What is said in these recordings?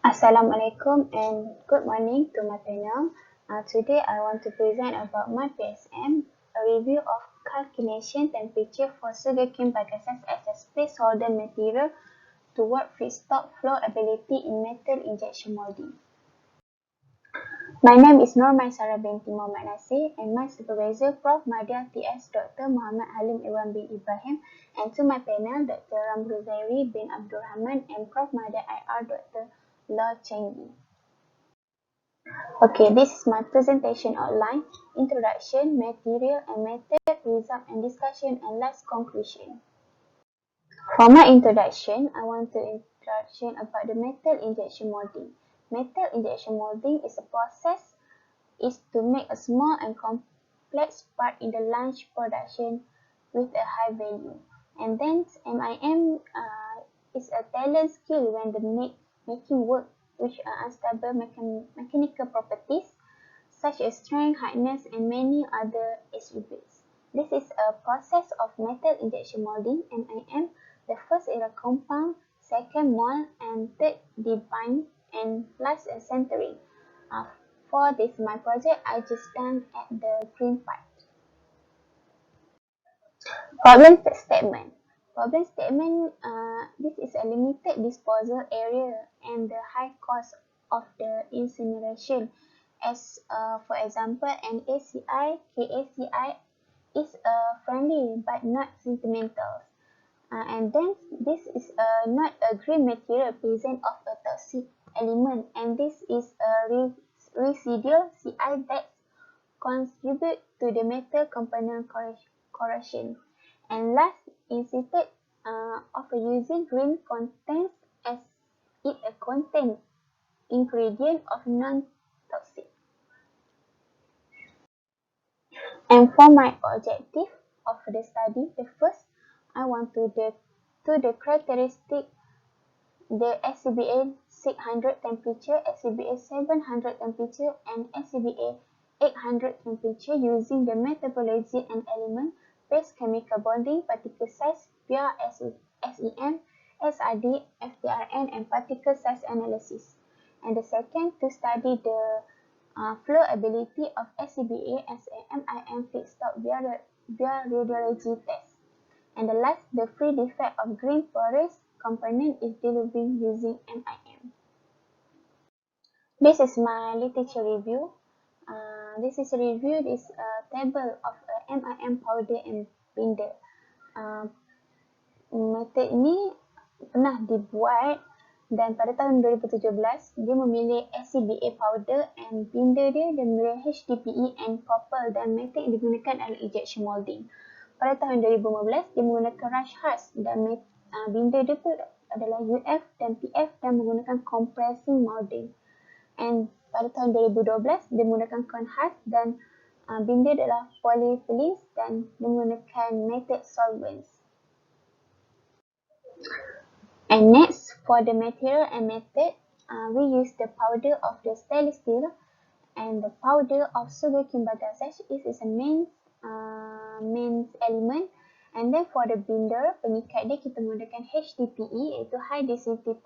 Assalamualaikum and good morning to my panel. Today I want to present about my PSM, a review of calcination temperature for sugarcane bagasse as a placeholder material toward feedstock flow ability in metal injection molding. My name is Norma Sarah binti Muhammad Nasir and my supervisor Prof. Madya TS Dr. Muhammad Halim Iwan bin Ibrahim, and to my panel Dr. Ramzul Zairi bin Abdul Rahman and Prof. Madya IR Dr. Law Chengi. Okay, this is my presentation outline: introduction, material and method, result and discussion, and last conclusion. For my introduction, I want to introduction about the metal injection molding. Metal injection molding is a process is to make a small and complex part in the large production with a high value. And then MIM is a talent skill when the making work which are unstable mechanical properties such as strength, hardness, and many other attributes. This is a process of metal injection molding, MIM. The first is a compound, second mold, and third debind, and last a centering. For this my project, I just done at the green part. Problem statement. Problem statement, this is a limited disposal area and the high cost of the incineration. As for example, an ACI, KACI is friendly but not sentimental. And then this is not a green material present of a toxic element, and this is a residual CI that contribute to the metal component corrosion. And last, instead of using green contents as it a content ingredient of non-toxic. And for my objective of the study, the first, I want to the characteristic the SCBA 600 temperature, SCBA 700 temperature, and SCBA 800 temperature using the methodology and element-based chemical bonding, particle size, via SEM, SRD, FTRN, and particle size analysis. And the second, to study the flow ability of SCBA as a MIM feedstock via radiology test. And the last, the free defect of green porous component is delivering using MIM. This is my literature review. This is a review this table of MIM powder and binder. Method ini pernah dibuat dan pada tahun 2017 dia memilih SCBA powder and binder dia memilih HDPE and copper, dan metode yang digunakan adalah injection molding. Pada tahun 2015 dia menggunakan rush hard dan binder dia pun adalah UF dan PF dan menggunakan compressing molding. And pada tahun 2012 dia menggunakan conhard dan binder adalah polyethylene dan dia menggunakan matte solvents. And next, for the material and method, we use the powder of the stainless steel and the powder of sugarcane bagasse. This is a main element. And then for the binder, pengikat dia kita menggunakan HDPE iaitu high density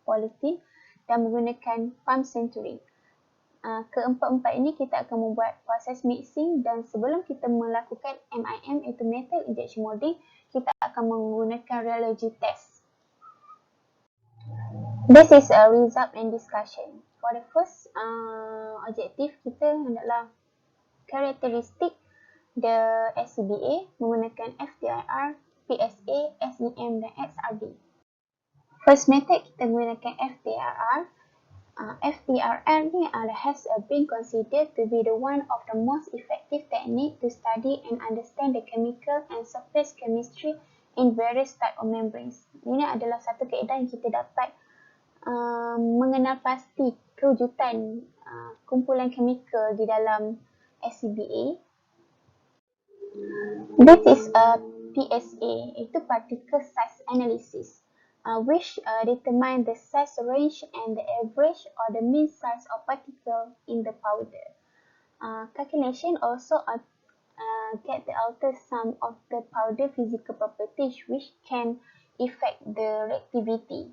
polyethylene dan menggunakan pump centering. Keempat-empat ini kita akan membuat proses mixing, dan sebelum kita melakukan MIM iaitu metal injection molding, kita akan menggunakan rheology test. This is a result and discussion. For the first objective kita adalah characteristic the SCBA menggunakan FTIR, PSA, SEM dan XRD. First method kita menggunakan FTIR. FTIR ni has been considered to be the one of the most effective technique to study and understand the chemical and surface chemistry in various type of membranes. Ini adalah satu kaedah yang kita dapat mengenal pasti kewujudan kumpulan chemical di dalam SCBA. This is a PSA, itu particle size analysis, which determine the size range and the average or the mean size of particle in the powder. Calcination also get the alter some of the powder physical properties which can affect the reactivity.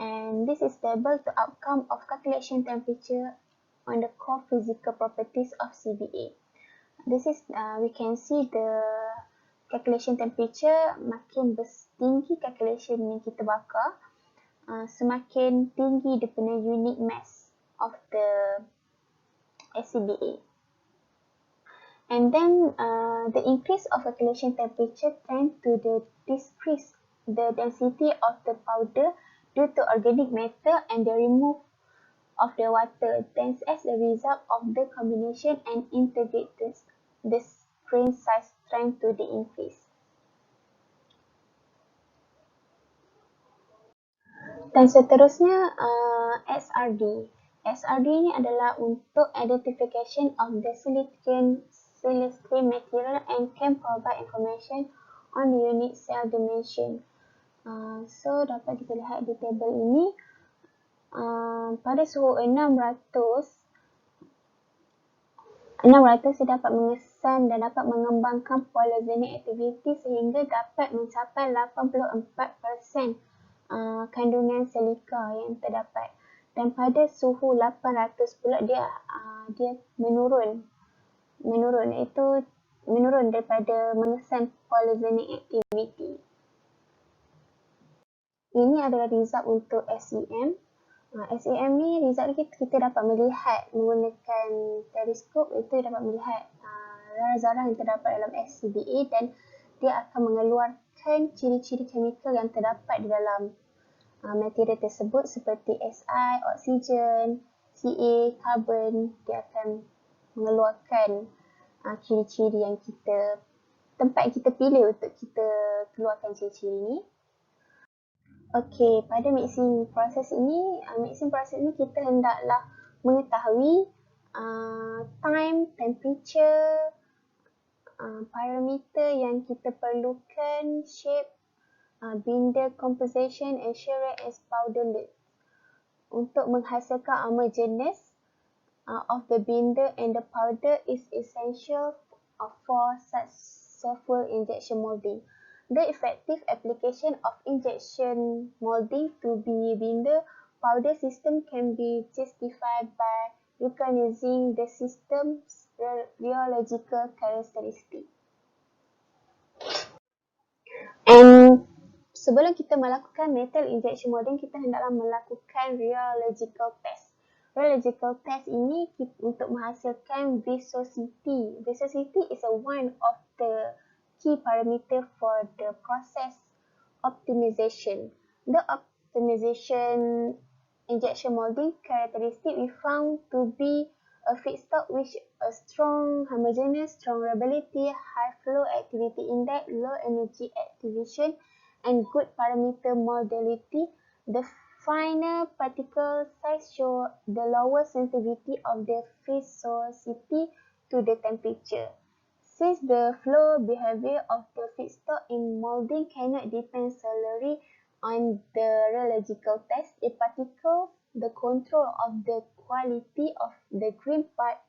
and this is stable to outcome of calculation temperature on the core physical properties of CBA. This is we can see the calculation temperature, makin tinggi calculation yang kita bakar, semakin tinggi dia punya unit mass of the SCBA. And then the increase of calculation temperature tend to decrease the density of the powder due to organic matter and the remove of the water. Then as a result of the combination and integrate the grain size tend to the increase. Dan seterusnya SRD. SRD ni adalah untuk identification of the silicon material and can provide information on the unit cell dimension. So dapat kita lihat di table ini, pada suhu 600 dia dapat mengesan dan dapat mengembangkan polygenic activity sehingga dapat mencapai 84% kandungan silika yang terdapat. Dan pada suhu 800 pula dia menurun daripada mengesan polygenic activity. Ini adalah result untuk SEM. SEM ni result kita dapat melihat menggunakan teleskop, itu dapat melihat zarah-zarah yang terdapat dalam SCBA dan dia akan mengeluarkan ciri-ciri kimia yang terdapat di dalam material tersebut seperti Si, oksigen, Ca, karbon. Dia akan mengeluarkan ciri-ciri yang tempat kita pilih untuk kita keluarkan ciri-ciri ni. Okey, pada mixing proses ini kita hendaklah mengetahui time, temperature, parameter yang kita perlukan, shape, binder composition, and shear rate as powder lead untuk menghasilkan homogeneous of the binder and the powder is essential for successful injection molding. The effective application of injection molding to be binder powder system can be justified by recognizing the system's rheological characteristics. And sebelum kita melakukan metal injection molding, kita hendaklah melakukan rheological test. Rheological test ini untuk menghasilkan viscosity. Viscosity is one of the key parameter for the process optimization. The optimization injection molding characteristic we found to be a feedstock which a strong homogeneous, strong reliability, high flow activity index, low energy activation, and good parameter moldability. The final particle size show the lower sensitivity of the viscosity to the temperature. Since the flow behavior of the feedstock in molding cannot depend solely on the rheological test, in particular, the control of the quality of the grain part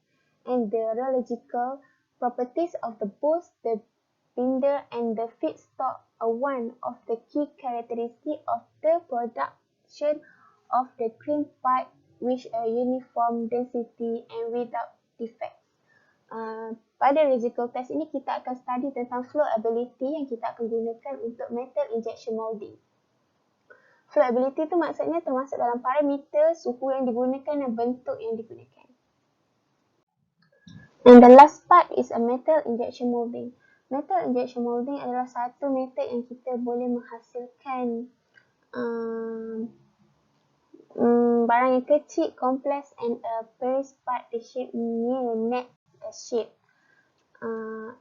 and the rheological properties of both the binder and the feedstock are one of the key characteristics of the production of the grain part with a uniform density and without defects. Pada rheological test ini kita akan study tentang flow ability yang kita akan gunakan untuk metal injection molding. Flow ability itu maksudnya termasuk dalam parameter suhu yang digunakan dan bentuk yang digunakan. And the last part is a metal injection molding. Metal injection molding adalah satu metod yang kita boleh menghasilkan barang yang kecil, complex and a precise part the shape near net shape.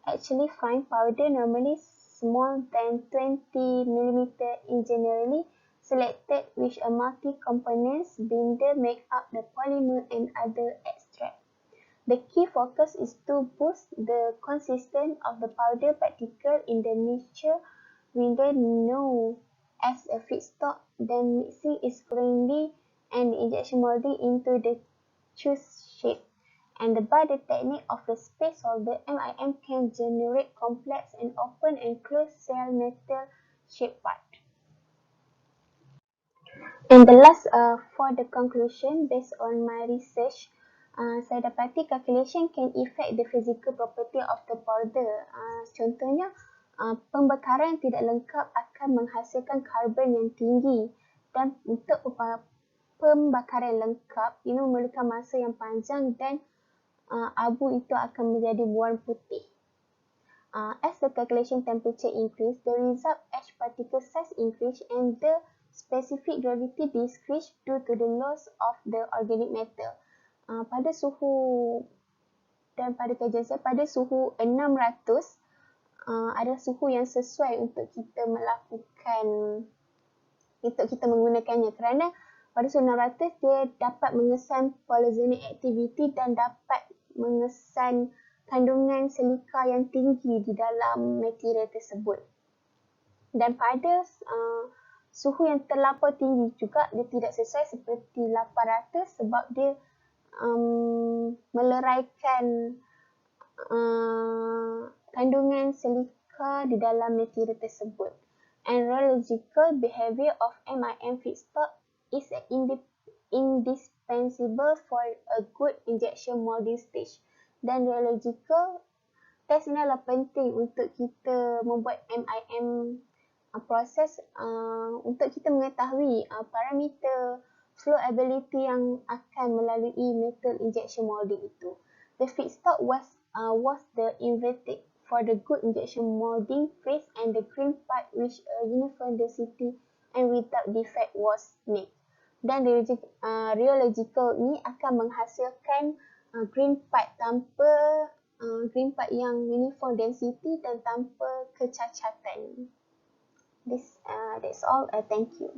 Actually fine powder normally small than 20 mm in generally selected with a multi-components binder make up the polymer and other extract. The key focus is to boost the consistency of the powder particle in the mixture binder known as a feedstock. Then mixing is grainy and injection molding into the choose shape. And by the technique of the space solder, MIM can generate complex and open and closed cell metal shape part. And the last, for the conclusion, based on my research, saya dapati calculation can affect the physical property of the powder. Contohnya, pembakaran tidak lengkap akan menghasilkan karbon yang tinggi, dan untuk pembakaran lengkap ini memerlukan masa yang panjang dan abu itu akan menjadi berwarna putih. As the calculation temperature increase, the result ash particle size increase and the specific gravity decrease due to the loss of the organic matter. Pada suhu dan pada kajian saya, pada suhu 600 adalah suhu yang sesuai untuk kita menggunakannya, kerana pada suhu 600 dia dapat mengesan polygenic activity dan dapat mengesan kandungan silika yang tinggi di dalam material tersebut. Dan pada suhu yang terlampau tinggi juga dia tidak sesuai seperti 800 sebab dia meleraikan kandungan silika di dalam material tersebut. And rheological behavior of MIM feedstock is indispensable for a good injection molding stage. Dan rheological test ini adalah penting untuk kita membuat MIM proses untuk kita mengetahui parameter flowability yang akan melalui metal injection molding itu. The feedstock was the inverted for the good injection molding phase, and the green part which a uniform density and without defect was made. Dan rheological ini akan menghasilkan green part yang uniform density dan tanpa kecacatan. That's all. Thank you.